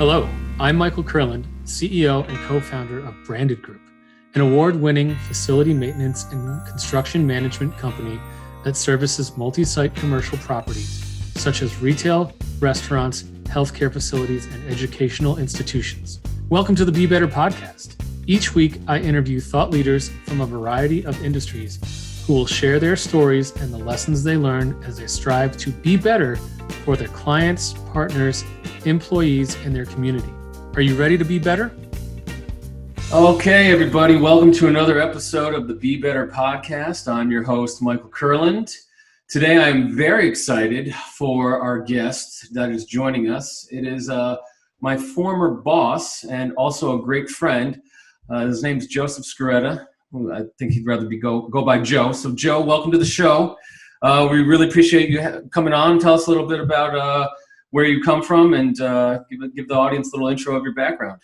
Hello, I'm Michael Kurland, CEO and co-founder of Branded Group, an award-winning facility maintenance and construction management company that services multi-site commercial properties such as retail, restaurants, healthcare facilities, and educational institutions. Welcome to the Be Better podcast. Each week, I interview thought leaders from a variety of industries who will share their stories and the lessons they learn as they strive to be better for their clients, partners, employees, and their community. Are you ready to be better? Okay, everybody, welcome to another episode of the Be Better podcast. I'm your host, Michael Kurland. Today, I'm very excited for our guest that is joining us. It is my former boss and also a great friend. His name's Joseph Scaretta. I think he'd rather go by Joe. So, Joe, welcome to the show. We really appreciate you coming on. Tell us a little bit about where you come from and give the audience a little intro of your background.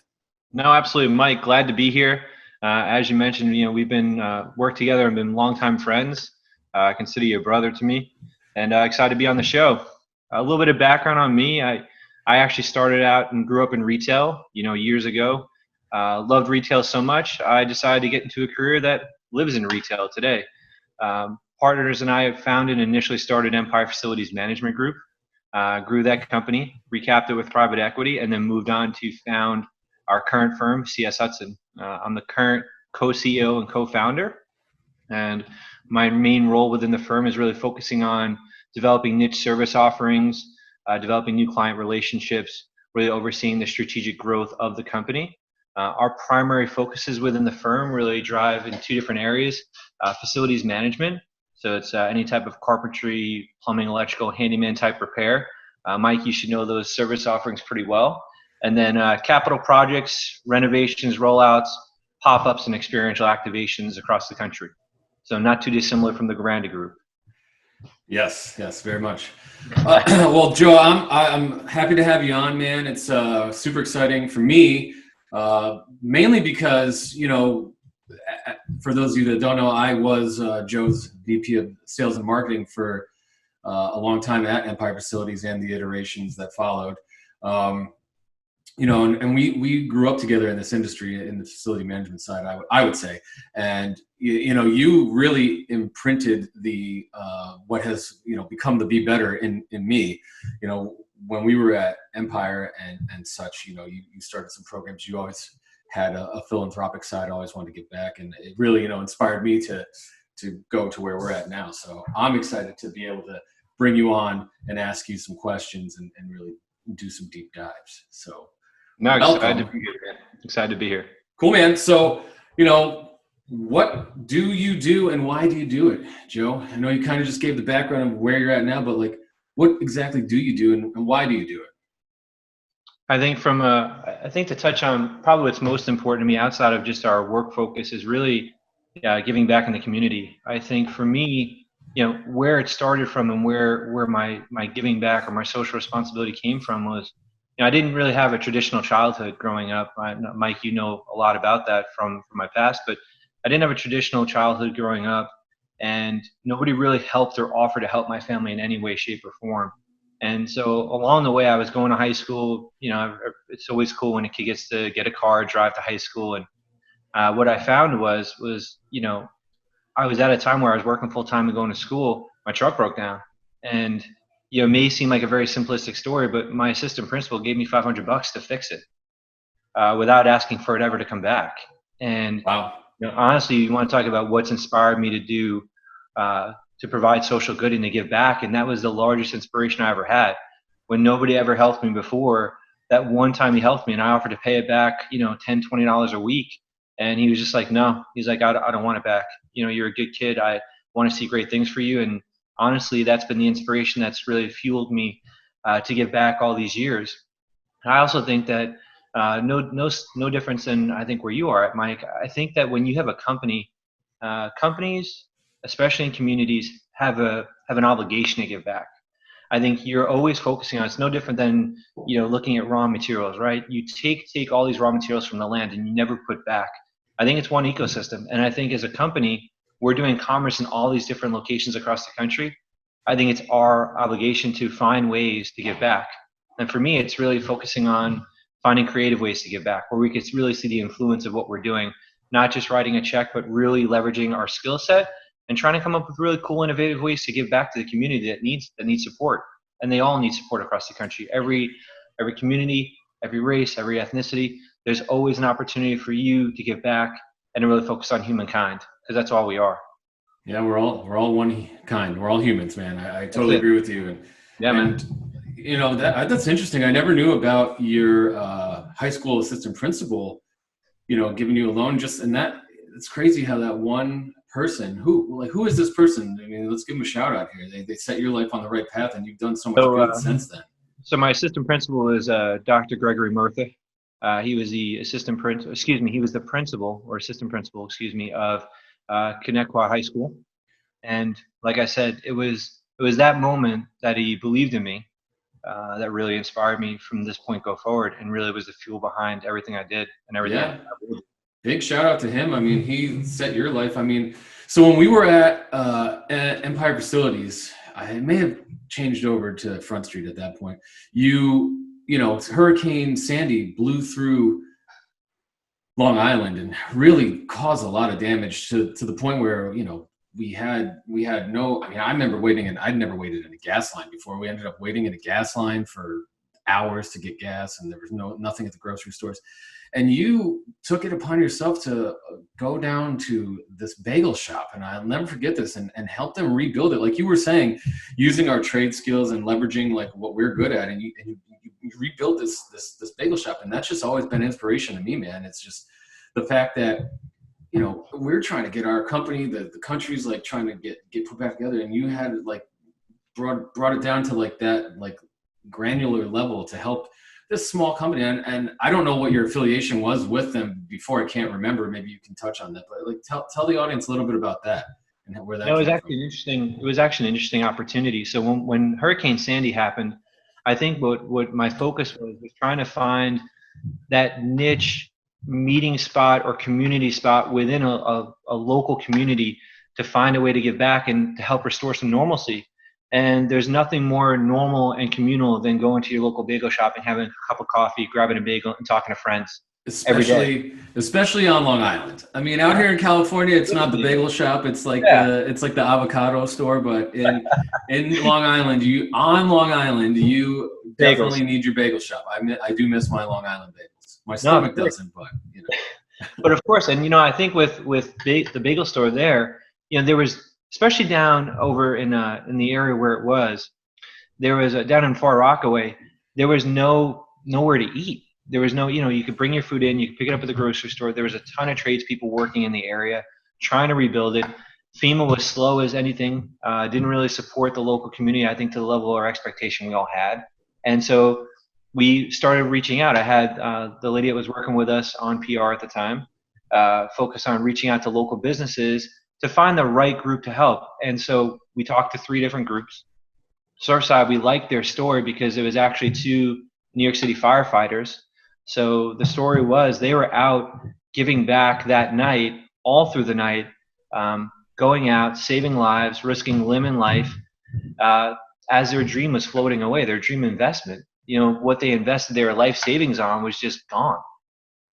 No, absolutely, Mike. Glad to be here. As you mentioned, we've been worked together and been longtime friends. I consider you a brother to me, and excited to be on the show. A little bit of background on me. I actually started out and grew up in retail, years ago. Loved retail so much, I decided to get into a career that lives in retail today. Partners and I founded and initially started Empire Facilities Management Group, grew that company, recapped it with private equity, and then moved on to found our current firm, CS Hudson. I'm the current co-CEO and co-founder, and my main role within the firm is really focusing on developing niche service offerings, developing new client relationships, really overseeing the strategic growth of the company. Our primary focuses within the firm really drive in two different areas: facilities management. So it's any type of carpentry, plumbing, electrical, handyman type repair. Mike, you should know those service offerings pretty well. And then capital projects, renovations, rollouts, PopUps, and experiential activations across the country. So not too dissimilar from the Kurland Group. Yes, very much. Well, Joe, I'm happy to have you on, man. It's super exciting for me, mainly because, for those of you that don't know, I was Joe's VP of Sales and Marketing for a long time at Empire Facilities and the iterations that followed. And we grew up together in this industry, in the facility management side, I would say. And, you really imprinted the what has, become the Be Better in me. When we were at Empire and such, you started some programs. You always had a philanthropic side. I always wanted to give back. And it really, inspired me to go to where we're at now. So I'm excited to be able to bring you on and ask you some questions and really do some deep dives. So excited to be here, man. Excited to be here. Cool, man. So, what do you do and why do you do it, Joe? I know you kind of just gave the background of where you're at now, but what exactly do you do and why do you do it? I think to touch on probably what's most important to me outside of just our work focus is really giving back in the community. I think for me, where it started from and where my giving back or my social responsibility came from was, I didn't really have a traditional childhood growing up. Mike, you know a lot about that from my past, but I didn't have a traditional childhood growing up, and nobody really helped or offered to help my family in any way, shape, or form. And so along the way, I was going to high school. It's always cool when a kid gets to get a car, drive to high school. And what I found was I was at a time where I was working full time and going to school. My truck broke down, and it may seem like a very simplistic story, but my assistant principal gave me $500 to fix it without asking for it ever to come back. And wow. Honestly, you want to talk about what's inspired me to do, to provide social good and to give back. And that was the largest inspiration I ever had. When nobody ever helped me before, that one time he helped me and I offered to pay it back, $10, $20 a week. And he was just like, no, he's like, I don't want it back. You're a good kid. I want to see great things for you. And honestly, that's been the inspiration that's really fueled me to give back all these years. I also think that no difference than I think where you are at, Mike. I think that when you have a company, companies, especially in communities, have an obligation to give back. I think you're always focusing on, it's no different than, looking at raw materials, right? You take all these raw materials from the land and you never put back. I think it's one ecosystem. And I think as a company, we're doing commerce in all these different locations across the country. I think it's our obligation to find ways to give back. And for me, it's really focusing on finding creative ways to give back, where we could really see the influence of what we're doing, not just writing a check, but really leveraging our skill set and trying to come up with really cool, innovative ways to give back to the community that needs support. And they all need support across the country. Every community, every race, every ethnicity, there's always an opportunity for you to give back and to really focus on humankind, because that's all we are. Yeah, we're all one kind. We're all humans, man. I totally agree with you. Man. You know, that's interesting. I never knew about your high school assistant principal, you know, giving you a loan. It's crazy how that one person, who is this person? I mean, let's give them a shout out here. They set your life on the right path, and you've done so much good since then. So my assistant principal is Dr. Gregory Murtha. He was the he was the principal or assistant principal, of Connecticut High School. And like I said, it was that moment that he believed in me that really inspired me from this point go forward, and really was the fuel behind everything I did and everything. Yeah. Big shout out to him. I mean, he set your life. I mean, so when we were at Empire Facilities, I may have changed over to Front Street at that point. You know, Hurricane Sandy blew through Long Island and really caused a lot of damage to the point where, you know, we had no, I mean, I remember I'd never waited in a gas line before. We ended up waiting in a gas line for hours to get gas, and there was nothing at the grocery stores. And you took it upon yourself to go down to this bagel shop, and I'll never forget this, and help them rebuild it. Like you were saying, using our trade skills and leveraging like what we're good at, and you rebuilt this bagel shop, and that's just always been inspiration to me, man. It's just the fact that, you know, we're trying to get our company, the country's like trying to get put back together, and you had like brought it down to like that like granular level to help this small company. And I don't know what your affiliation was with them before. I can't remember. Maybe you can touch on that, but like tell the audience a little bit about that and where that. No, it was actually an interesting opportunity. So when Hurricane Sandy happened, I think what my focus was trying to find that niche meeting spot or community spot within a local community to find a way to give back and to help restore some normalcy. And there's nothing more normal and communal than going to your local bagel shop and having a cup of coffee, grabbing a bagel, and talking to friends. Especially on Long Island. I mean, out here in California, it's not the bagel shop. It's like the avocado store. But in Long Island, you definitely need your bagel shop. I do miss my Long Island bagels. My stomach doesn't, but you know. But of course, and you know, I think with the bagel store there, you know, there was, especially down over in the area where it was, there was down in Far Rockaway, there was nowhere to eat. There was no, you know, you could bring your food in, you could pick it up at the grocery store. There was a ton of tradespeople working in the area trying to rebuild it. FEMA was slow as anything, didn't really support the local community, I think, to the level of our expectation we all had. And so we started reaching out. I had the lady that was working with us on PR at the time focus on reaching out to local businesses to find the right group to help. And so we talked to 3 different groups. Surfside, we liked their story because it was actually 2 New York City firefighters. So the story was they were out giving back that night, all through the night, going out, saving lives, risking limb and life, as their dream was floating away, their dream investment. You know, what they invested their life savings on was just gone.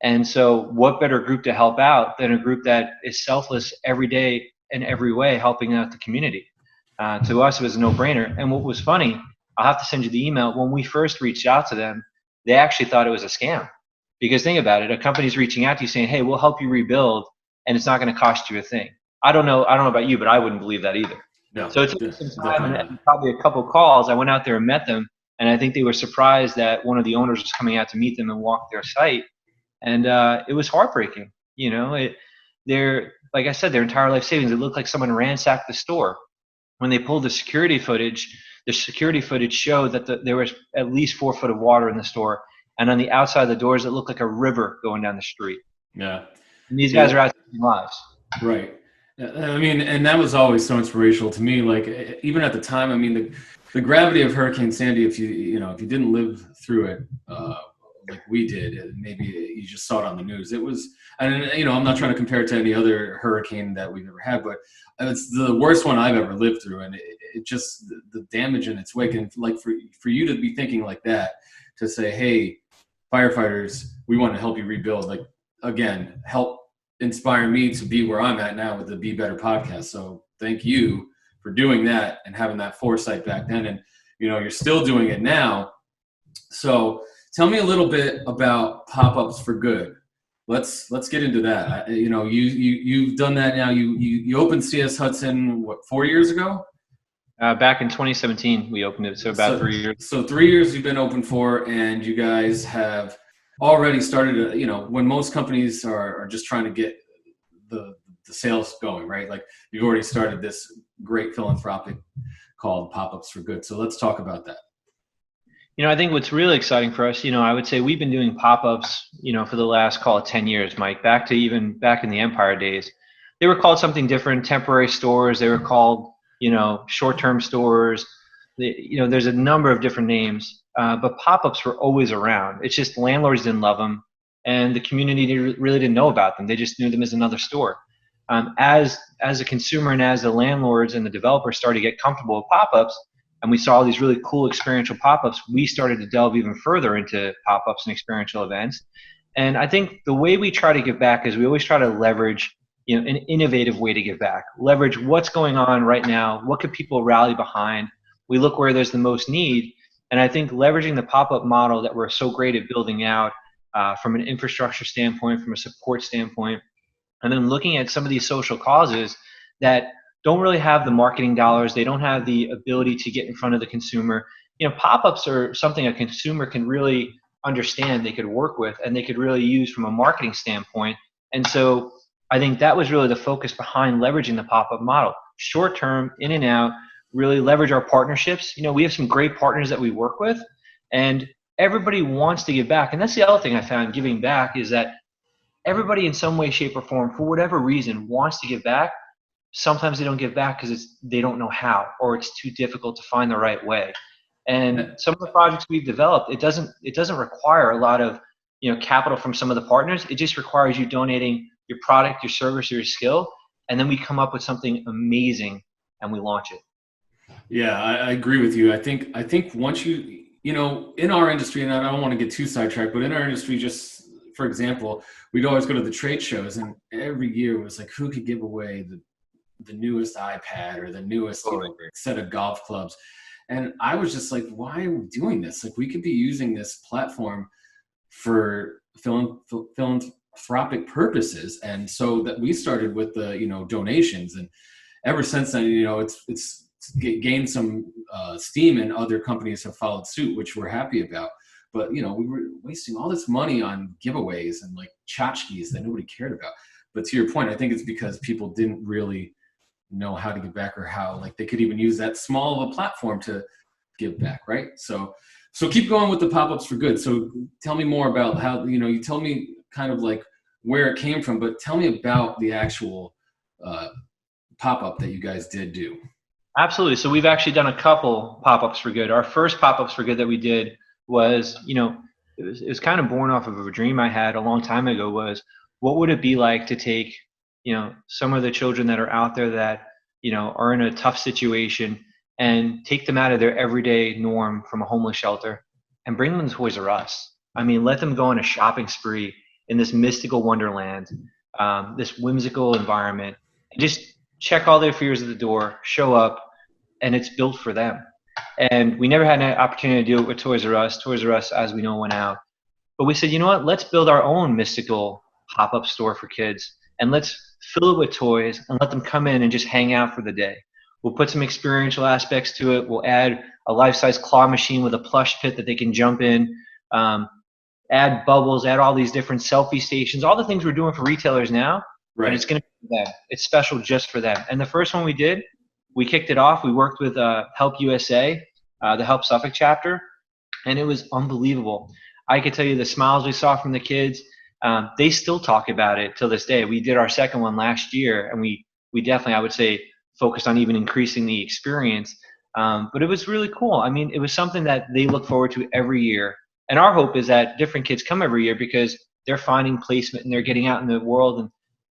And so what better group to help out than a group that is selfless every day in every way, helping out the community? To us, it was a no-brainer. And what was funny, I'll have to send you the email. When we first reached out to them, they actually thought it was a scam. Because think about it, a company's reaching out to you saying, hey, we'll help you rebuild, and it's not going to cost you a thing. I don't know about you, but I wouldn't believe that either. No, so it took some time and probably a couple of calls. I went out there and met them, and I think they were surprised that one of the owners was coming out to meet them and walk their site. And it was heartbreaking. You know, like I said, their entire life savings, it looked like someone ransacked the store. When they pulled the security footage showed that there was at least 4 foot of water in the store. And on the outside of the doors, it looked like a river going down the street. Yeah. And these guys are out saving lives. Right. I mean, and that was always so inspirational to me. Like, even at the time, I mean, the gravity of Hurricane Sandy, if you didn't live through it, like we did, maybe you just saw it on the news. It was, and you know, I'm not trying to compare it to any other hurricane that we've ever had, but it's the worst one I've ever lived through. And it just, the damage in its wake. And like for you to be thinking like that, to say, hey, if firefighters, we want to help you rebuild. Like, again, help inspire me to be where I'm at now with the Be Better podcast. So thank you for doing that and having that foresight back then. And, you're still doing it now. So tell me a little bit about PopUps for Good. Let's get into that. You've done that now. You opened CS Hudson, 4 years ago? Back in 2017, we opened it. So about 3 years. So 3 years you've been open for, and you guys have already started, when most companies are just trying to get the sales going, right? Like, you've already started this great philanthropic called PopUps for Good. So let's talk about that. I think what's really exciting for us, I would say we've been doing pop-ups, for the last, call it 10 years, Mike, back in the Empire days. They were called something different, temporary stores. They were called, short-term stores. There's a number of different names, but pop-ups were always around. It's just landlords didn't love them, and the community really didn't know about them. They just knew them as another store. As a consumer and as the landlords and the developers started to get comfortable with pop-ups, and we saw these really cool experiential pop-ups, we started to delve even further into pop-ups and experiential events. And I think the way we try to give back is we always try to leverage, an innovative way to give back. Leverage what's going on right now. What could people rally behind? We look where there's the most need. And I think leveraging the pop-up model that we're so great at building out from an infrastructure standpoint, from a support standpoint, and then looking at some of these social causes that don't really have the marketing dollars. They don't have the ability to get in front of the consumer. Pop-ups are something a consumer can really understand, they could work with, and they could really use from a marketing standpoint. And so I think that was really the focus behind leveraging the pop-up model. Short term, in and out, really leverage our partnerships. We have some great partners that we work with, and everybody wants to give back. And that's the other thing I found giving back is that everybody in some way, shape, or form, for whatever reason, wants to give back. Sometimes they don't give back because they don't know how, or it's too difficult to find the right way. And some of the projects we've developed, it doesn't require a lot of capital from some of the partners. It just requires you donating your product, your service, or your skill, and then we come up with something amazing and we launch it. Yeah, I agree with you. I think once in our industry, and I don't want to get too sidetracked, but in our industry, just for example, we'd always go to the trade shows, and every year it was like, who could give away the newest iPad or the newest set of golf clubs. And I was just like, why are we doing this? Like, we could be using this platform for philanthropic purposes. And so that we started with the, donations. And ever since then, it's gained some steam, and other companies have followed suit, which we're happy about. But, we were wasting all this money on giveaways and like tchotchkes that nobody cared about. But to your point, I think it's because people didn't really know how to give back, or how like they could even use that small of a platform to give back, right? So keep going with the pop-ups for good. So tell me more about how, you tell me kind of like where it came from, but tell me about the actual pop-up that you guys did do. Absolutely. So we've actually done a couple pop-ups for good. Our first pop-ups for good that we did was, it was kind of born off of a dream I had a long time ago, was what would it be like to take some of the children that are out there that, are in a tough situation, and take them out of their everyday norm from a homeless shelter and bring them to Toys R Us. I mean, let them go on a shopping spree in this mystical wonderland, this whimsical environment, and just check all their fears at the door, show up, and it's built for them. And we never had an opportunity to do it with Toys R Us. Toys R Us, as we know, went out. But we said, you know what, let's build our own mystical pop-up store for kids, and let's fill it with toys and let them come in and just hang out for the day. We'll put some experiential aspects to it. We'll add a life-size claw machine with a plush pit that they can jump in, add bubbles, add all these different selfie stations, all the things we're doing for retailers now. Right. And it's going to be for them. It's special just for them. And the first one we did, we kicked it off. We worked with Help USA, the Help Suffolk chapter, and it was unbelievable. I could tell you the smiles we saw from the kids. They still talk about it till this day. We did our second one last year, and we definitely, I would say, focused on even increasing the experience. But it was really cool. I mean, it was something that they look forward to every year. And our hope is that different kids come every year because they're finding placement and they're getting out in the world,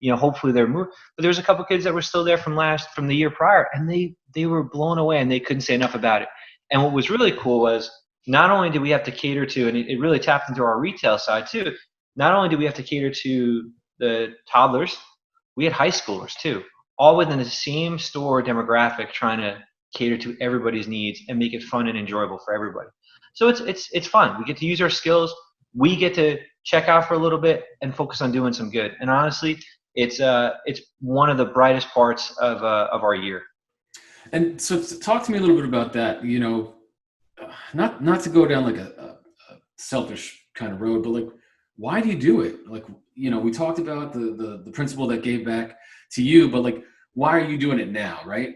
and hopefully they're moved. But there was a couple kids that were still there from the year prior, and they were blown away, and they couldn't say enough about it. And what was really cool was not only do we have to cater to, and it really tapped into our retail side too, not only do we have to cater to the toddlers, we had high schoolers too, all within the same store demographic, trying to cater to everybody's needs and make it fun and enjoyable for everybody. So it's fun. We get to use our skills. We get to check out for a little bit and focus on doing some good. And honestly, it's one of the brightest parts of our year. And so talk to me a little bit about that, you know, not to go down like a selfish kind of road, but like, why do you do it? Like, you know, we talked about the principle that gave back to you, but like, why are you doing it now? Right.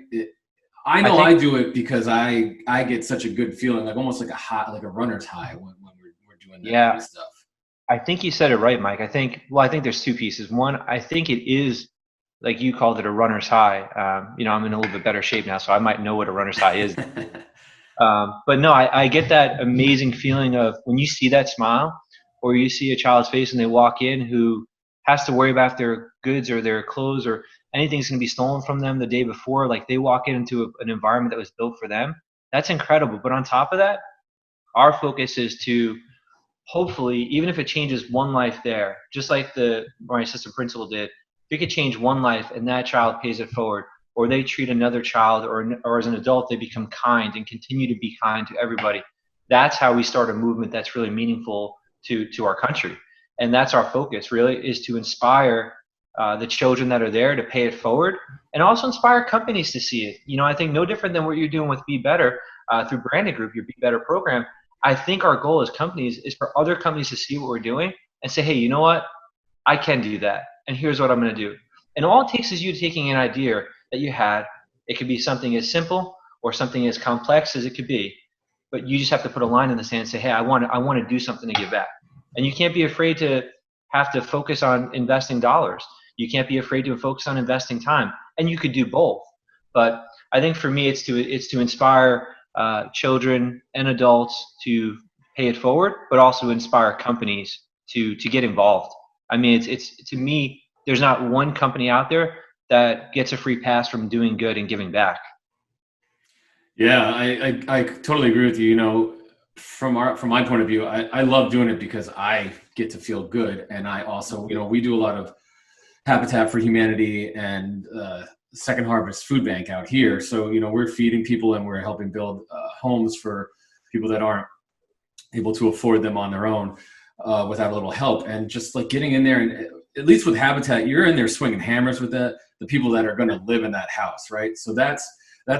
I know I do it because I get such a good feeling, like almost like a runner's high when we're doing that kind of stuff. I think you said it right, Mike. I think there's two pieces. One, I think it is, like you called it, a runner's high. You know, I'm in a little bit better shape now, so I might know what a runner's high is. But no, I get that amazing feeling of when you see that smile, or you see a child's face and they walk in who has to worry about their goods or their clothes or anything's going to be stolen from them the day before. Like, they walk into an environment that was built for them. That's incredible. But on top of that, our focus is to hopefully, even if it changes one life there, just like my assistant principal did, if we could change one life and that child pays it forward, or they treat another child, or as an adult, they become kind and continue to be kind to everybody. That's how we start a movement that's really meaningful to our country. And that's our focus, really, is to inspire the children that are there to pay it forward, and also inspire companies to see it. You know, I think no different than what you're doing with Be Better through Branded Group, your Be Better program. I think our goal as companies is for other companies to see what we're doing and say, hey, you know what? I can do that. And here's what I'm going to do. And all it takes is you taking an idea that you had. It could be something as simple or something as complex as it could be. But you just have to put a line in the sand and say, hey, I want to do something to give back. And you can't be afraid to have to focus on investing dollars. You can't be afraid to focus on investing time. And you could do both. But I think for me, it's to inspire children and adults to pay it forward, but also inspire companies to get involved. I mean, it's to me, there's not one company out there that gets a free pass from doing good and giving back. Yeah, I totally agree with you. You know, from my point of view, I love doing it because I get to feel good. And I also, you know, we do a lot of Habitat for Humanity and Second Harvest Food Bank out here. So, you know, we're feeding people and we're helping build homes for people that aren't able to afford them on their own without a little help. And just like getting in there, and at least with Habitat, you're in there swinging hammers with the people that are going to live in that house, right? So that's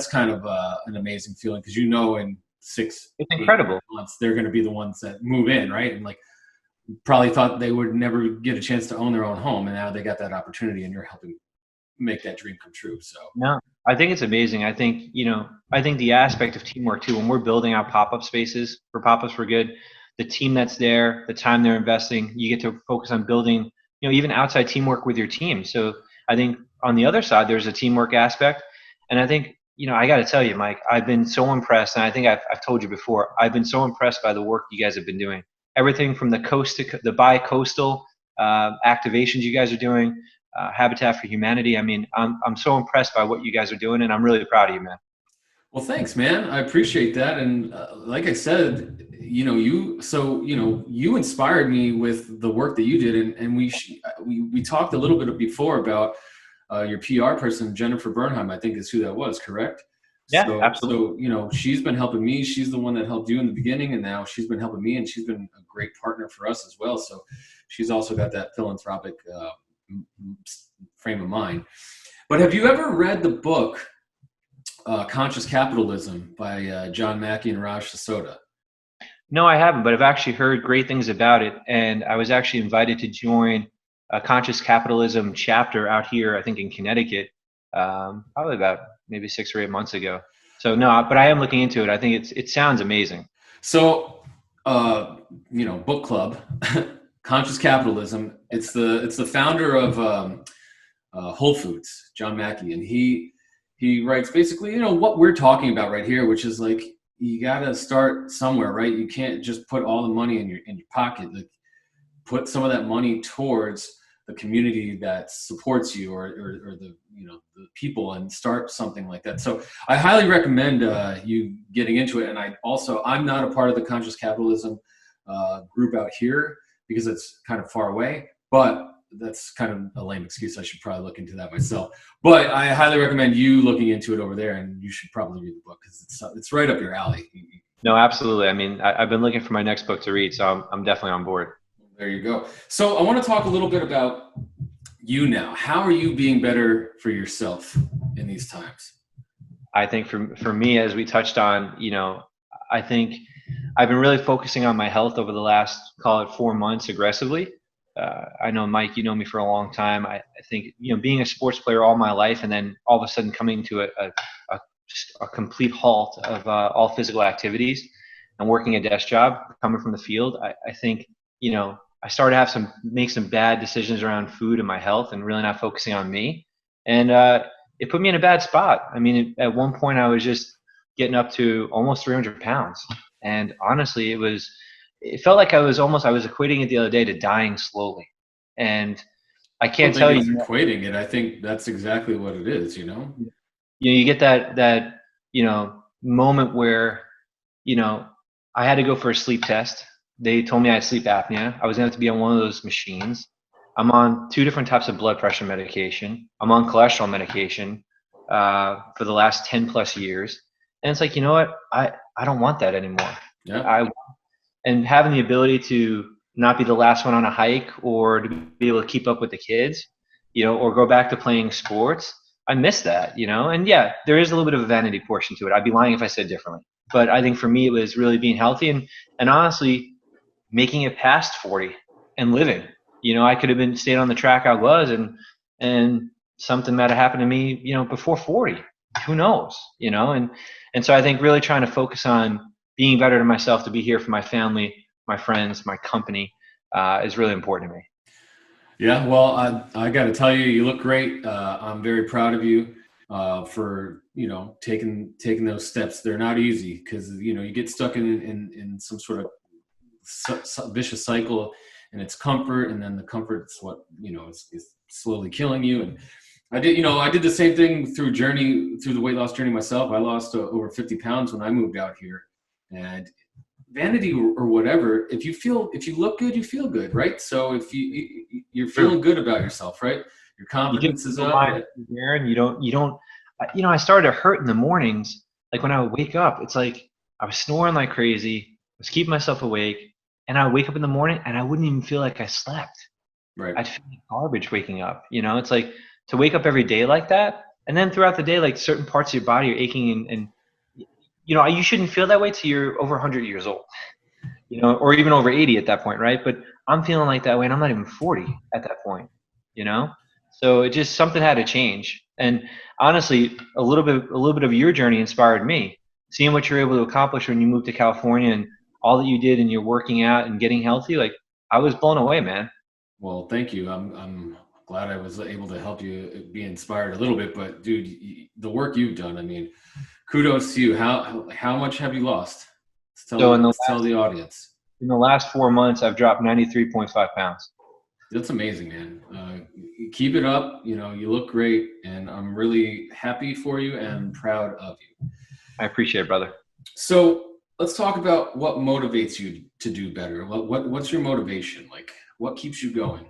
kind of an amazing feeling, because you know in 6 months they're going to be the ones that move in, right? And like probably thought they would never get a chance to own their own home, and now they got that opportunity, and you're helping make that dream come true. So no, I think it's amazing. I think the aspect of teamwork too, when we're building out pop-up spaces for PopUps for Good, the team that's there, the time they're investing, you get to focus on building, you know, even outside teamwork with your team. So I think on the other side, there's a teamwork aspect. And I think, you know, I got to tell you, Mike, I've been so impressed. And I think I've told you before, I've been so impressed by the work you guys have been doing. Everything from the bi-coastal activations you guys are doing, Habitat for Humanity. I mean, I'm so impressed by what you guys are doing, and I'm really proud of you, man. Well, thanks, man. I appreciate that. And like I said, you know, you inspired me with the work that you did. And we talked a little bit before about your PR person, Jennifer Bernheim, I think is who that was, correct? Yeah, absolutely. So, you know, she's been helping me. She's the one that helped you in the beginning, and now she's been helping me, and she's been a great partner for us as well. So she's also got that philanthropic frame of mind. But have you ever read the book Conscious Capitalism by John Mackey and Raj Sisodia? No, I haven't, but I've actually heard great things about it. And I was actually invited to join a Conscious Capitalism chapter out here, I think in Connecticut, probably about maybe 6 or 8 months ago. So no, but I am looking into it. I think it sounds amazing. So, you know, book club, Conscious Capitalism. It's the founder of Whole Foods, John Mackey, and he writes basically, you know, what we're talking about right here, which is like, you got to start somewhere, right? You can't just put all the money in your pocket. Like, put some of that money towards the community that supports you, or the, you know, the people, and start something like that. So I highly recommend you getting into it. And I'm not a part of the conscious capitalism group out here because it's kind of far away, but that's kind of a lame excuse. I should probably look into that myself. But I highly recommend you looking into it over there, and you should probably read the book because it's right up your alley. No, absolutely. I mean, I've been looking for my next book to read, so I'm definitely on board. There you go. So I want to talk a little bit about you now. How are you being better for yourself in these times? I think for me, as we touched on, you know, I think I've been really focusing on my health over the last, call it 4 months, aggressively. I know, Mike, you know me for a long time. I think, you know, being a sports player all my life, and then all of a sudden coming to a complete halt of all physical activities and working a desk job, coming from the field, I think, you know, I started to make some bad decisions around food and my health, and really not focusing on me. And it put me in a bad spot. I mean, at one point I was just getting up to almost 300 pounds. And honestly, it felt like I was equating it the other day to dying slowly. And I can't tell you. Equating it. I think that's exactly what it is, you know? You get that, you know, moment where, you know, I had to go for a sleep test. They told me I had sleep apnea. I was going to have to be on one of those machines. I'm on 2 different types of blood pressure medication. I'm on cholesterol medication for the last 10 plus years. And it's like, you know what? I don't want that anymore. Yeah. And having the ability to not be the last one on a hike, or to be able to keep up with the kids, you know, or go back to playing sports, I miss that, you know. And yeah, there is a little bit of a vanity portion to it. I'd be lying if I said differently. But I think for me, it was really being healthy and honestly making it past 40 and living. You know, I could have stayed on the track I was, and something might have happened to me, you know, before 40. Who knows, you know? And so I think really trying to focus on being better to myself, to be here for my family, my friends, my company, is really important to me. Yeah, well, I got to tell you, you look great. I'm very proud of you for, you know, taking those steps. They're not easy because, you know, you get stuck in some sort of vicious cycle, and it's comfort, and then the comfort's what, you know, is slowly killing you. And I did the same thing through the weight loss journey myself. I lost over 50 pounds when I moved out here, and vanity or whatever, if you look good, you feel good, right? So if you're feeling good about yourself, right? Your confidence is up. Aaron, you don't, you know, I started to hurt in the mornings. Like when I would wake up, it's like I was snoring like crazy. I was keeping myself awake, and I would wake up in the morning and I wouldn't even feel like I slept. Right. I'd feel like garbage waking up, you know. It's like to wake up every day like that, and then throughout the day, like certain parts of your body are aching, and you know, you shouldn't feel that way till you're over 100 years old, you know, or even over 80 at that point, right? But I'm feeling like that way, and I'm not even 40 at that point, you know. So it just, something had to change. And honestly, a little bit of your journey inspired me. Seeing what you're able to accomplish when you moved to California, and all that you did, and you're working out and getting healthy, like I was blown away, man. Well, thank you. I'm glad I was able to help you be inspired a little bit. But dude, the work you've done, I mean, kudos to you. How much have you lost? Tell the audience. In the last 4 months, I've dropped 93.5 pounds. That's amazing, man. Keep it up. You know, you look great, and I'm really happy for you and proud of you. I appreciate it, brother. So let's talk about what motivates you to do better. What's your motivation? Like, what keeps you going?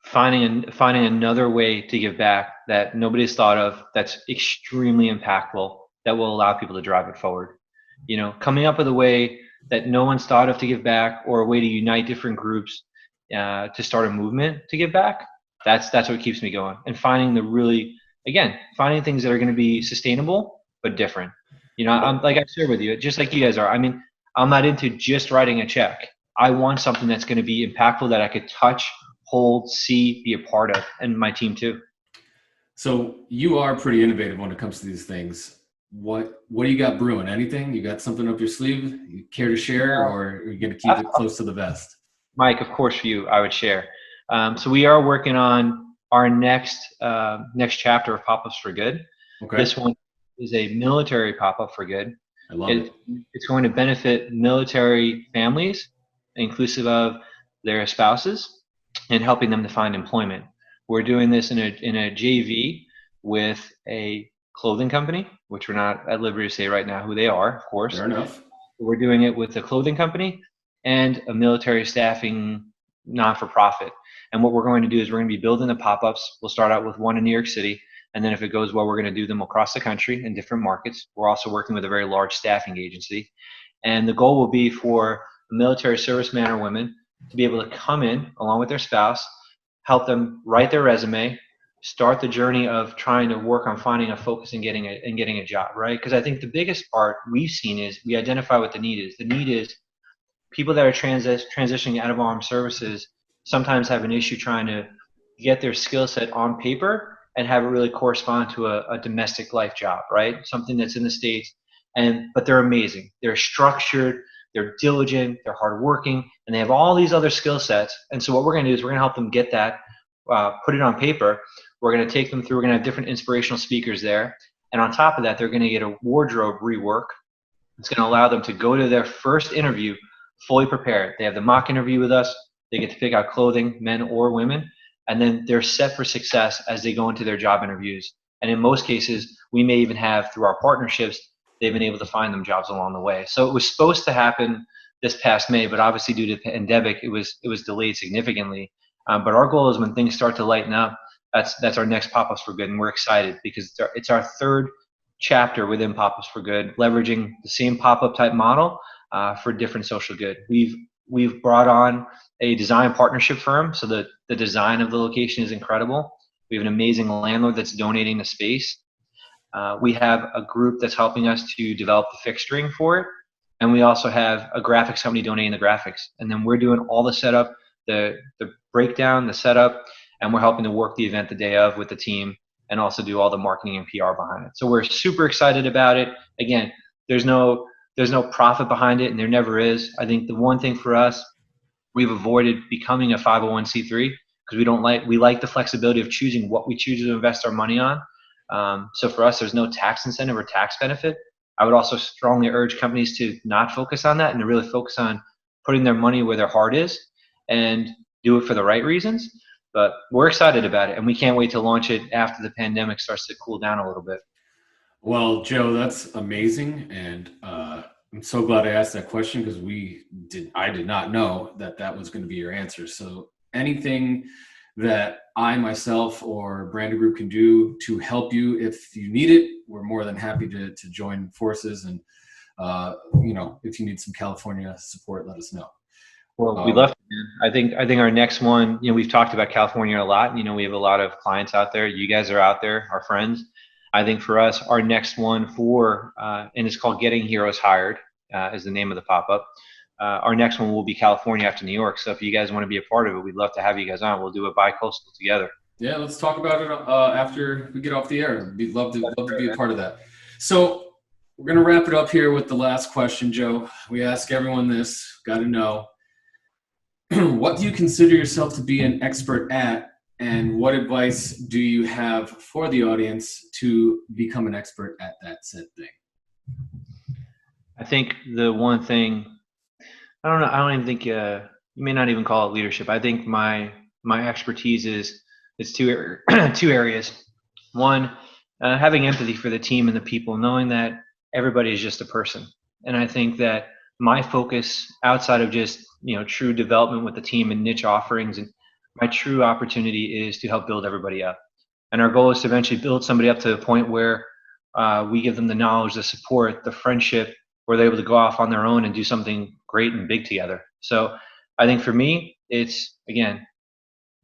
Finding another way to give back that nobody's thought of, that's extremely impactful, that will allow people to drive it forward. You know, coming up with a way that no one's thought of to give back, or a way to unite different groups to start a movement to give back. That's what keeps me going. And finding finding things that are going to be sustainable but different. You know, I'm like I shared with you, just like you guys are. I mean, I'm not into just writing a check. I want something that's going to be impactful, that I could touch, hold, see, be a part of, and my team too. So you are pretty innovative when it comes to these things. What do you got brewing? Anything? You got something up your sleeve you care to share, or are you going to keep it close to the vest? Mike, of course, for you, I would share. So we are working on our next chapter of PopUps for Good. Okay. This one is a military pop-up for good. I love it. It's going to benefit military families, inclusive of their spouses. and helping them to find employment. We're doing this in a JV with a clothing company, which we're not at liberty to say right now who they are, of course. Fair enough. We're doing it with a clothing company and a military staffing non-for-profit. And what we're going to do is we're going to be building the pop-ups. We'll start out with one in New York City, and then if it goes well, we're going to do them across the country in different markets. We're also working with a very large staffing agency. And the goal will be for a military serviceman or women to be able to come in along with their spouse, help them write their resume, start the journey of trying to work on finding a focus and getting a job, right? Because I think the biggest part we've seen is we identify what the need is. The need is people that are transitioning out of armed services sometimes have an issue trying to get their skill set on paper and have it really correspond to a domestic life job, right? Something that's in the States, but they're amazing. They're structured, they're diligent, they're hardworking, and they have all these other skill sets. And so what we're going to do is we're going to help them get that, put it on paper. We're going to take them through. We're going to have different inspirational speakers there. And on top of that, they're going to get a wardrobe rework. It's going to allow them to go to their first interview fully prepared. They have the mock interview with us. They get to pick out clothing, men or women, and then they're set for success as they go into their job interviews. And in most cases, we may even have, through our partnerships, they've been able to find them jobs along the way. So it was supposed to happen this past May, but obviously due to the pandemic, it was delayed significantly. But our goal is when things start to lighten up, that's our next Pop-Ups for Good, and we're excited because it's our third chapter within Pop-Ups for Good, leveraging the same pop-up type model for different social good. We've brought on a design partnership firm, so the design of the location is incredible. We have an amazing landlord that's donating the space. We have a group that's helping us to develop the fixturing for it, and we also have a graphics company donating the graphics. And then we're doing all the setup, the breakdown, the setup, and we're helping to work the event the day of with the team and also do all the marketing and PR behind it. So we're super excited about it. Again, there's no profit behind it, and there never is. I think the one thing for us, we've avoided becoming a 501c3 because we like the flexibility of choosing what we choose to invest our money on. So for us, there's no tax incentive or tax benefit. I would also strongly urge companies to not focus on that and to really focus on putting their money where their heart is and do it for the right reasons. But we're excited about it, and we can't wait to launch it after the pandemic starts to cool down a little bit. Well, Joe, that's amazing, and I'm so glad I asked that question because I did not know that was going to be your answer. So anything that I myself or Branded Group can do to help you if you need it, we're more than happy to join forces. And if you need some California support, let us know. Well, we'd love to. I think our next one, we've talked about California a lot. We have a lot of clients out there. You guys are out there, our friends. I think for us, our next one and it's called Getting Heroes Hired, is the name of the pop-up. Our next one will be California after New York. So if you guys want to be a part of it, we'd love to have you guys on. We'll do a bi-coastal together. Yeah, let's talk about it after we get off the air. We'd love to be a part of that. So we're going to wrap it up here with the last question, Joe. We ask everyone this, got to know, what do you consider yourself to be an expert at, and what advice do you have for the audience to become an expert at that said thing? I think the one thing, I don't know, I don't even think, you may not even call it leadership. I think my expertise is two areas. One, having empathy for the team and the people, knowing that everybody is just a person. And I think that my focus outside of just, true development with the team and niche offerings, and my true opportunity is to help build everybody up. And our goal is to eventually build somebody up to the point where we give them the knowledge, the support, the friendship, where they're able to go off on their own and do something great and big together. So I think for me, it's, again,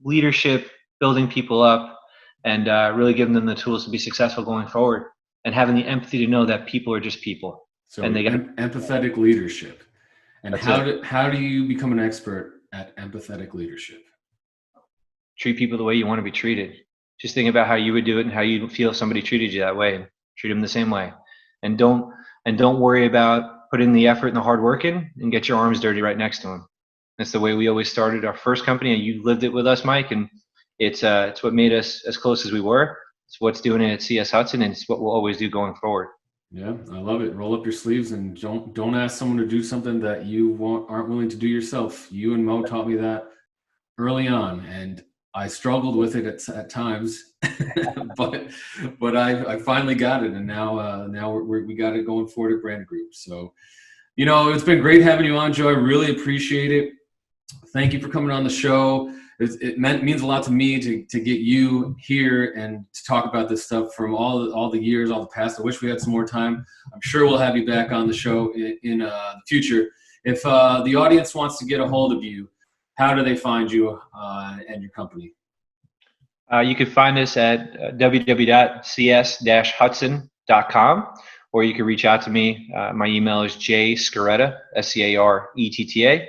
leadership, building people up, and really giving them the tools to be successful going forward, and having the empathy to know that people are just people. So and they got empathetic leadership. And how do you become an expert at empathetic leadership? Treat people the way you want to be treated. Just think about how you would do it and how you'd feel if somebody treated you that way, and treat them the same way. And don't worry about putting the effort and the hard work in, and get your arms dirty right next to them. That's the way we always started our first company, and you lived it with us, Mike, and it's what made us as close as we were. It's what's doing it at CS Hudson, and it's what we'll always do going forward. Yeah, I love it. Roll up your sleeves and don't ask someone to do something that you aren't willing to do yourself. You and Mo taught me that early on, and I struggled with it at times, but I finally got it, and now we got it going forward at Branded Group. So, it's been great having you on, Joe. I really appreciate it. Thank you for coming on the show. It means a lot to me to get you here and to talk about this stuff from all the years, all the past. I wish we had some more time. I'm sure we'll have you back on the show in the future. If the audience wants to get a hold of you, how do they find you and your company? You can find us at www.cs-hudson.com, or you can reach out to me. My email is jscaretta, SCARETTA,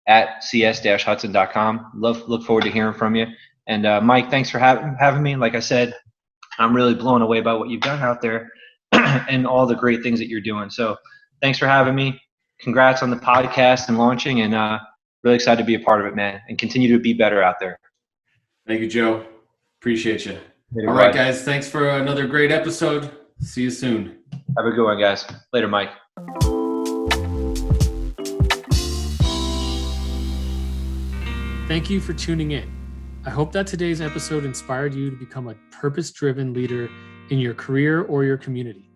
at cs-hudson.com. Look forward to hearing from you. And Mike, thanks for having me. Like I said, I'm really blown away by what you've done out there and all the great things that you're doing. So thanks for having me. Congrats on the podcast and launching, and really excited to be a part of it, man, and continue to be better out there. Thank you, Joe. Appreciate you. Later, all right, bud. guys. Thanks for another great episode. See you soon. Have a good one, guys. Later, Mike. Thank you for tuning in. I hope that today's episode inspired you to become a purpose-driven leader in your career or your community.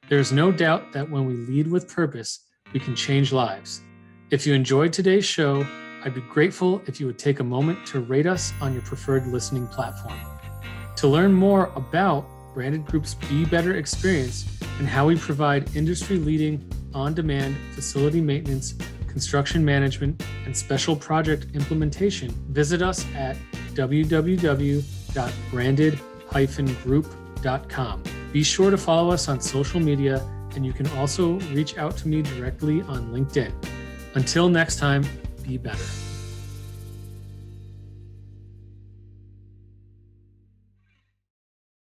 There's no doubt that when we lead with purpose, we can change lives. If you enjoyed today's show, I'd be grateful if you would take a moment to rate us on your preferred listening platform. To learn more about Branded Group's Be Better experience and how we provide industry-leading, on-demand facility maintenance, construction management, and special project implementation, visit us at www.branded-group.com. Be sure to follow us on social media, and you can also reach out to me directly on LinkedIn. Until next time, be better.